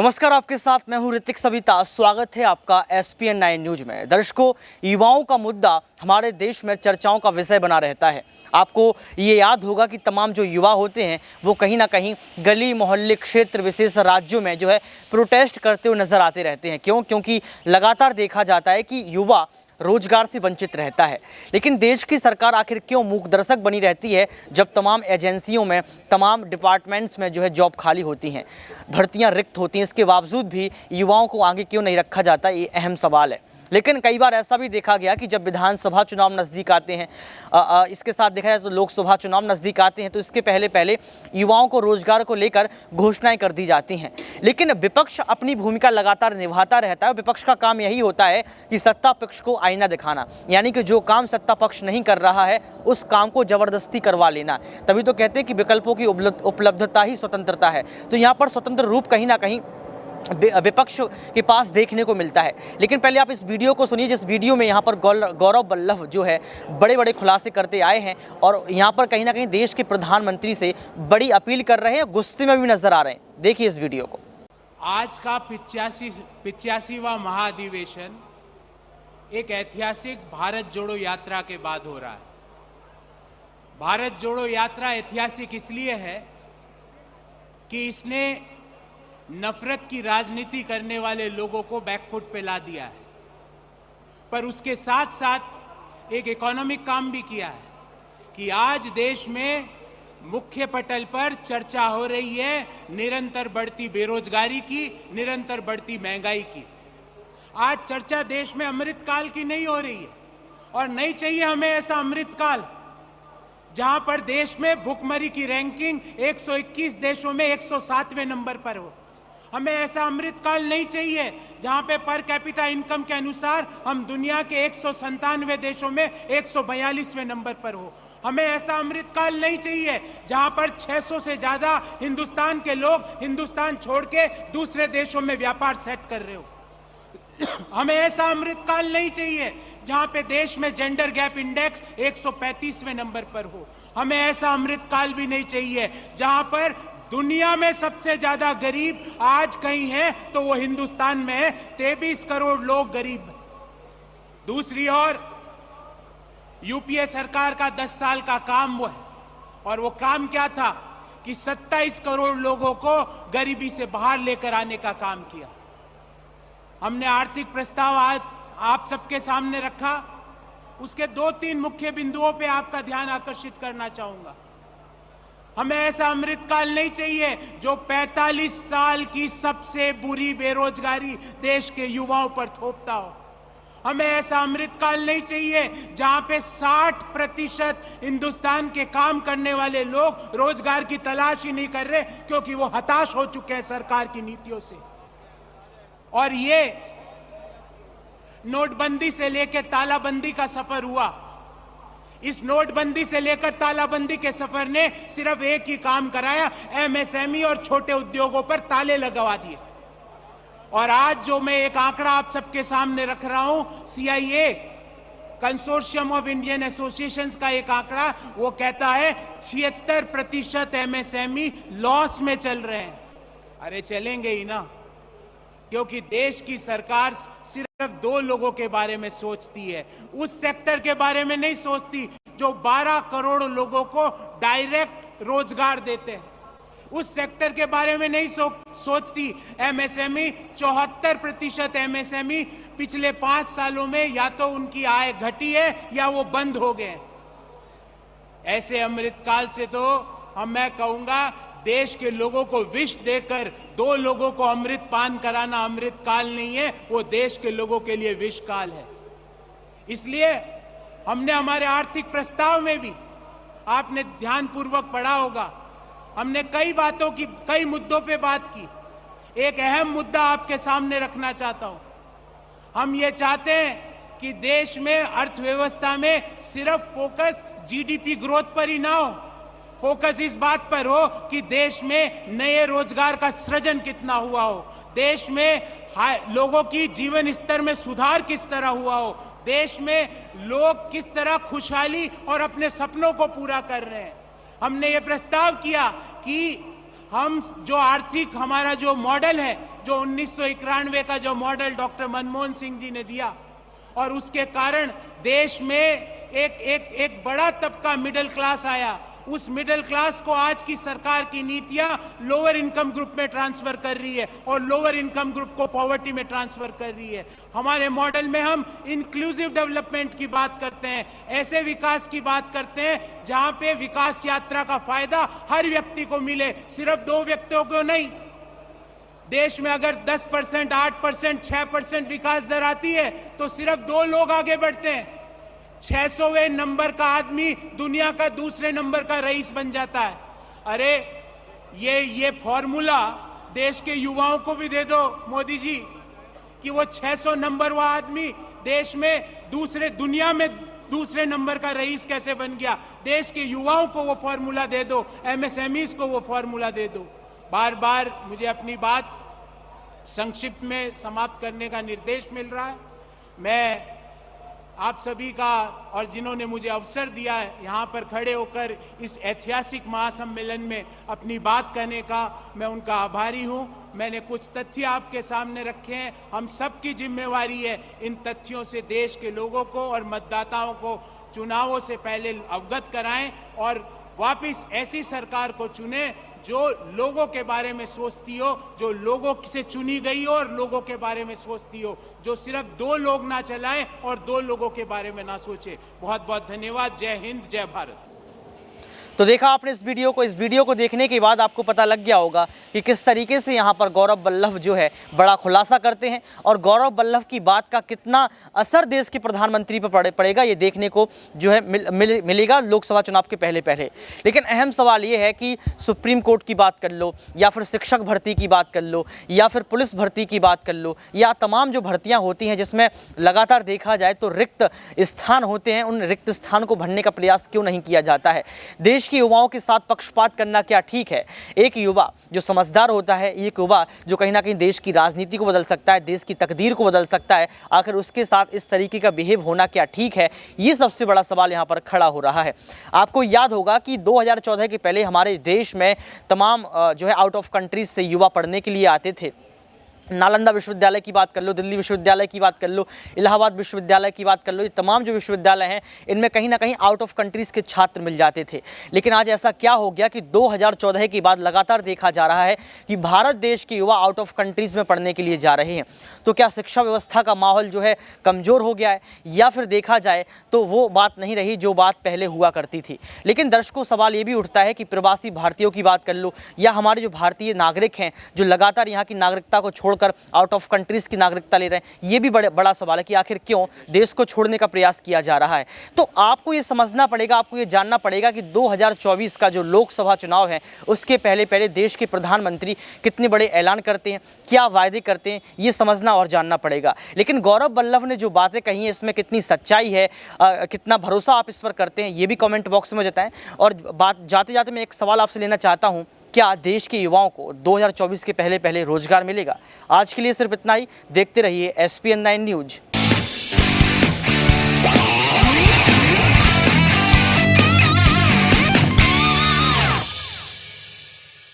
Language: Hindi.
नमस्कार, आपके साथ मैं हूं ऋतिक सविता। स्वागत है आपका SPN 9 न्यूज में। दर्शकों, युवाओं का मुद्दा हमारे देश में चर्चाओं का विषय बना रहता है। आपको ये याद होगा कि तमाम जो युवा होते हैं वो कहीं ना कहीं गली मोहल्ले क्षेत्र विशेष राज्यों में जो है प्रोटेस्ट करते हुए नजर आते रहते हैं। क्योंकि लगातार देखा जाता है कि युवा रोजगार से वंचित रहता है। लेकिन देश की सरकार आखिर क्यों मूक दर्शक बनी रहती है जब तमाम एजेंसियों में, तमाम डिपार्टमेंट्स में जो है जॉब खाली होती हैं, भर्तियां रिक्त होती हैं, इसके बावजूद भी युवाओं को आगे क्यों नहीं रखा जाता, ये अहम सवाल है। लेकिन कई बार ऐसा भी देखा गया कि जब विधानसभा चुनाव नज़दीक आते हैं, इसके साथ देखा जाए तो लोकसभा चुनाव नज़दीक आते हैं, तो इसके पहले युवाओं को रोजगार को लेकर घोषणाएं कर दी जाती हैं। लेकिन विपक्ष अपनी भूमिका लगातार निभाता रहता है। विपक्ष का काम यही होता है कि सत्ता पक्ष को आईना दिखाना, यानी कि जो काम सत्ता पक्ष नहीं कर रहा है उस काम को जबरदस्ती करवा लेना। तभी तो कहते हैं कि विकल्पों की उपलब्धता ही स्वतंत्रता है। तो यहाँ पर स्वतंत्र रूप कहीं ना कहीं विपक्ष के पास देखने को मिलता है। लेकिन पहले आप इस वीडियो को सुनिए, जिस वीडियो में यहाँ पर गौरव वल्लभ जो है बड़े बड़े खुलासे करते आए हैं और यहाँ पर कहीं ना कहीं देश के प्रधानमंत्री से बड़ी अपील कर रहे हैं, गुस्से में भी नजर आ रहे हैं। देखिए इस वीडियो को। आज का 85वां महाधिवेशन एक ऐतिहासिक भारत जोड़ो यात्रा के बाद हो रहा है। भारत जोड़ो यात्रा ऐतिहासिक इसलिए है कि इसने नफरत की राजनीति करने वाले लोगों को बैकफुट पे ला दिया है, पर उसके साथ साथ एक इकोनॉमिक काम भी किया है कि आज देश में मुख्य पटल पर चर्चा हो रही है निरंतर बढ़ती बेरोजगारी की, निरंतर बढ़ती महंगाई की। आज चर्चा देश में अमृतकाल की नहीं हो रही है और नहीं चाहिए हमें ऐसा अमृतकाल जहां पर देश में भुखमरी की रैंकिंग 121 देशों में 107वें नंबर पर हो। हमें ऐसा अमृतकाल नहीं चाहिए जहां पे पर कैपिटा इनकम के अनुसार हम दुनिया के 197 देशों में 142वें नंबर पर हो। हमें ऐसा अमृतकाल नहीं चाहिए जहां पर 600 से ज्यादा हिंदुस्तान के लोग हिंदुस्तान छोड़ के दूसरे देशों में व्यापार सेट कर रहे हो। हमें ऐसा अमृतकाल नहीं चाहिए जहां पे देश में जेंडर गैप इंडेक्स 135वें नंबर पर हो। हमें ऐसा अमृतकाल भी नहीं चाहिए जहां पर दुनिया में सबसे ज्यादा गरीब आज कहीं है तो वो हिंदुस्तान में है, 23 करोड़ लोग गरीब हैं। दूसरी ओर यूपीए सरकार का 10 साल का काम वो है, और वो काम क्या था कि 27 करोड़ लोगों को गरीबी से बाहर लेकर आने का काम किया। हमने आर्थिक प्रस्ताव आज आप सबके सामने रखा, उसके 2-3 मुख्य बिंदुओं पे आपका ध्यान आकर्षित करना चाहूंगा। हमें ऐसा अमृतकाल नहीं चाहिए जो 45 साल की सबसे बुरी बेरोजगारी देश के युवाओं पर थोपता हो। हमें ऐसा अमृतकाल नहीं चाहिए जहां पे 60% हिंदुस्तान के काम करने वाले लोग रोजगार की तलाश ही नहीं कर रहे क्योंकि वो हताश हो चुके हैं सरकार की नीतियों से। और ये नोटबंदी से लेकर तालाबंदी का सफर हुआ, इस नोटबंदी से लेकर तालाबंदी के सफर ने सिर्फ एक ही काम कराया, MSME और छोटे उद्योगों पर ताले लगवा दिए। और आज जो मैं एक आंकड़ा आप सबके सामने रख रहा हूं, CIA consortium of Indian associations का एक आंकड़ा, वो कहता है 76% MSME लॉस में चल रहे हैं। अरे चलेंगे ही ना, क्योंकि देश की सरकार सिर्फ 2 लोगों के बारे में सोचती है, उस सेक्टर के बारे में नहीं सोचती जो 12 करोड़ लोगों को डायरेक्ट रोजगार देते हैं। उस सेक्टर के बारे में नहीं सोचती। MSME 74% MSME पिछले 5 सालों में या तो उनकी आय घटी है या वो बंद हो गए। ऐसे अमृतकाल से तो मैं कहूंगा देश के लोगों को विष देकर 2 लोगों को अमृत पान कराना अमृतकाल नहीं है, वो देश के लोगों के लिए विषकाल है। इसलिए हमने हमारे आर्थिक प्रस्ताव में भी, आपने ध्यानपूर्वक पढ़ा होगा, हमने कई मुद्दों पे बात की। एक अहम मुद्दा आपके सामने रखना चाहता हूं। हम ये चाहते हैं कि देश में अर्थव्यवस्था में सिर्फ फोकस GDP ग्रोथ पर ही ना हो, फोकस इस बात पर हो कि देश में नए रोजगार का सृजन कितना हुआ हो, देश में लोगों की जीवन स्तर में सुधार किस तरह हुआ हो, देश में लोग किस तरह खुशहाली और अपने सपनों को पूरा कर रहे हैं। हमने ये प्रस्ताव किया कि हम जो आर्थिक हमारा जो मॉडल है जो 1991 का जो मॉडल डॉक्टर मनमोहन सिंह जी ने दिया, और उसके कारण देश में एक बड़ा तबका मिडिल क्लास आया। उस मिडिल क्लास को आज की सरकार की नीतियां लोअर इनकम ग्रुप में ट्रांसफर कर रही है और लोअर इनकम ग्रुप को पॉवर्टी में ट्रांसफर कर रही है। हमारे मॉडल में हम इंक्लूसिव डेवलपमेंट की बात करते हैं, ऐसे विकास की बात करते हैं जहां पे विकास यात्रा का फायदा हर व्यक्ति को मिले, सिर्फ 2 व्यक्तियों को नहीं। देश में अगर 10%, 8%, 6% विकास दर आती है तो सिर्फ 2 लोग आगे बढ़ते हैं। 600वें नंबर का आदमी दुनिया का दूसरे नंबर का रईस बन जाता है। अरे ये फॉर्मूला देश के युवाओं को भी दे दो मोदी जी, कि वो 600 नंबर वाला आदमी देश में दुनिया में दूसरे नंबर का रईस कैसे बन गया। देश के युवाओं को वो फॉर्मूला दे दो, MSMEs को वो फॉर्मूला दे दो। बार बार मुझे अपनी बात संक्षिप्त में समाप्त करने का निर्देश मिल रहा है। मैं आप सभी का, और जिन्होंने मुझे अवसर दिया है यहाँ पर खड़े होकर इस ऐतिहासिक महासम्मेलन में अपनी बात कहने का, मैं उनका आभारी हूँ। मैंने कुछ तथ्य आपके सामने रखे हैं। हम सबकी जिम्मेवारी है इन तथ्यों से देश के लोगों को और मतदाताओं को चुनावों से पहले अवगत कराएं और वापस ऐसी सरकार को चुनें जो लोगों के बारे में सोचती हो, जो लोगों से चुनी गई हो और लोगों के बारे में सोचती हो, जो सिर्फ 2 लोग ना चलाएं और 2 लोगों के बारे में ना सोचे। बहुत बहुत धन्यवाद। जय हिंद, जय भारत। तो देखा आपने इस वीडियो को देखने के बाद आपको पता लग गया होगा कि किस तरीके से यहाँ पर गौरव वल्लभ जो है बड़ा खुलासा करते हैं और गौरव वल्लभ की बात का कितना असर देश के प्रधानमंत्री पर पड़ेगा ये देखने को जो है मिलेगा लोकसभा चुनाव के पहले। लेकिन अहम सवाल ये है कि सुप्रीम कोर्ट की बात कर लो या फिर शिक्षक भर्ती की बात कर लो या फिर पुलिस भर्ती की बात कर लो या तमाम जो भर्तियाँ होती हैं जिसमें लगातार देखा जाए तो रिक्त स्थान होते हैं, उन रिक्त स्थान को भरने का प्रयास क्यों नहीं किया जाता है। देश के युवाओं के साथ पक्षपात करना क्या ठीक है? एक युवा जो समझदार होता है, एक युवा जो कहीं ना कहीं देश की राजनीति को बदल सकता है, देश की तकदीर को बदल सकता है, आखिर उसके साथ इस तरीके का बिहेव होना क्या ठीक है? ये सबसे बड़ा सवाल यहाँ पर खड़ा हो रहा है। आपको याद होगा कि 2014 के पहले हमारे देश में तमाम जो है आउट ऑफ कंट्रीज से युवा पढ़ने के लिए आते थे। नालंदा विश्वविद्यालय की बात कर लो, दिल्ली विश्वविद्यालय की बात कर लो, इलाहाबाद विश्वविद्यालय की बात कर लो, ये तमाम जो विश्वविद्यालय हैं इनमें कहीं ना कहीं आउट ऑफ कंट्रीज़ के छात्र मिल जाते थे। लेकिन आज ऐसा क्या हो गया कि 2014 के बाद लगातार देखा जा रहा है कि भारत देश के युवा आउट ऑफ कंट्रीज़ में पढ़ने के लिए जा रहे हैं। तो क्या शिक्षा व्यवस्था का माहौल जो है कमज़ोर हो गया है या फिर देखा जाए तो वो बात नहीं रही जो बात पहले हुआ करती थी। लेकिन दर्शकों सवाल ये भी उठता है कि प्रवासी भारतीयों की बात कर लो या हमारे जो भारतीय नागरिक हैं जो लगातार यहाँ की नागरिकता को छोड़ आउट ऑफ कंट्रीज की नागरिकता ले रहे हैं, ये भी बड़ा सवाल है कि आखिर क्यों देश को छोड़ने का प्रयास किया जा रहा है। तो आपको ये समझना पड़ेगा, आपको ये जानना पड़ेगा कि 2024 का जो लोकसभा चुनाव है उसके पहले देश के प्रधानमंत्री कितने बड़े ऐलान करते हैं, क्या वायदे करते हैं, ये समझना और जानना पड़ेगा। लेकिन गौरव वल्लभ ने जो बातें कही हैं इसमें कितनी सच्चाई है, कितना भरोसा आप इस पर करते हैं, ये भी कमेंट बॉक्स में बताएं। और बात जाते जाते मैं एक सवाल आपसे लेना चाहता हूँ, क्या देश के युवाओं को 2024 के पहले रोजगार मिलेगा? आज के लिए सिर्फ इतना ही। देखते रहिए SPN9 न्यूज़।